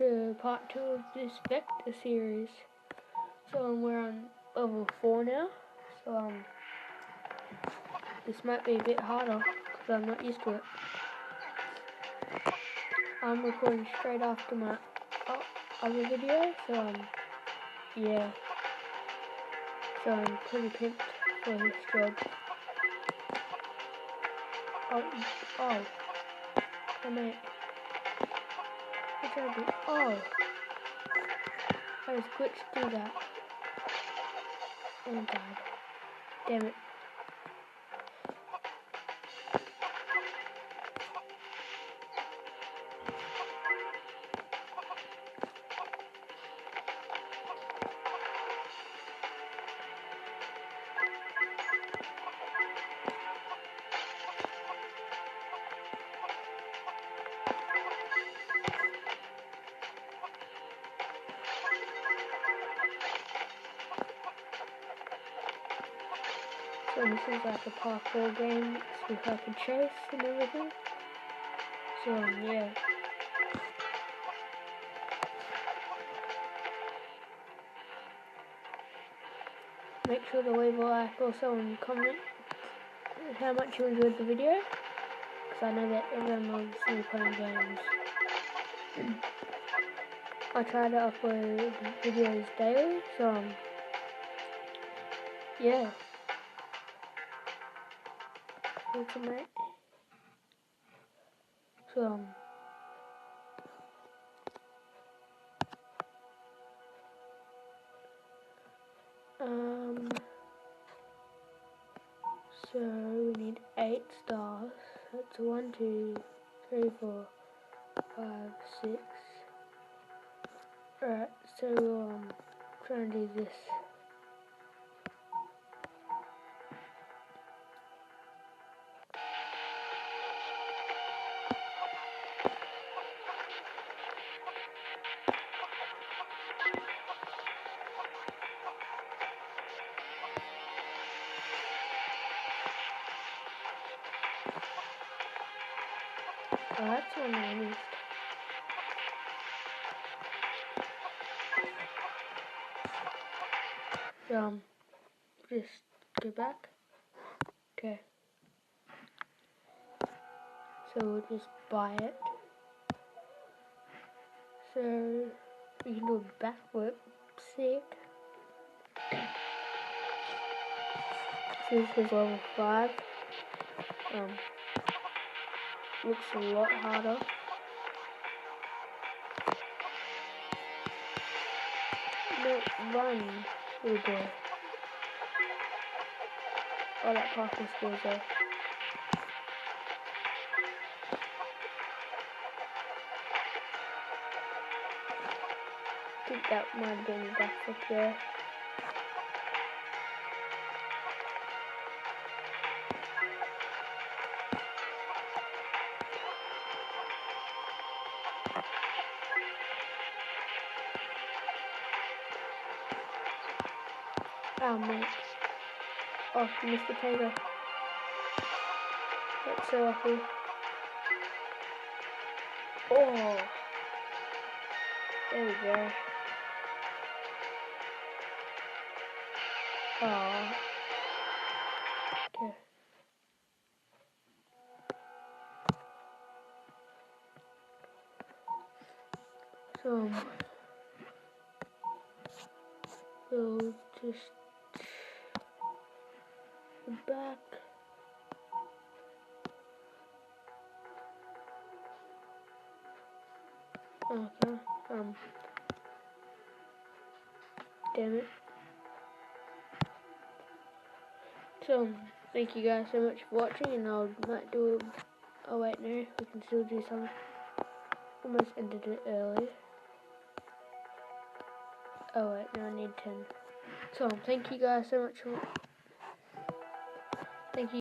to part 2 of this Vector series. So we're on level 4 now. So this might be a bit harder because I'm not used to it. I'm recording straight after my other video, so yeah. So I'm pretty pimped for this job. Oh, mate. What's I do? Oh, I was quick to do that. Oh god. Damn it. So this is like a parkour game, so I can chase and everything. So yeah. Make sure to leave a like also and comment how much you enjoyed the video, because I know that everyone loves me playing games. I try to upload videos daily, so yeah. Ultimate. So so we need 8 stars. That's 1, 2, 3, 4, 5, 6. Alright, so we'll try and do this. Oh, that's one I missed. Just go back. Okay. So we'll just buy it. So we can do a backflip. Sick. So this is level 5. Looks a lot harder. No, run, little boy. Oh, that parkour skills there. I think that might have been the backflip there. Oh, mate. Oh, Mr. Taylor. That's so lucky. Oh. There we go. Oh. Okay. So, we'll just go back. Okay. Damn it. So, thank you guys so much for watching, and I might do it. Oh wait, no, we can still do some. Almost ended it early. Oh wait, no, I need 10. So, thank you guys so much for. Thank you.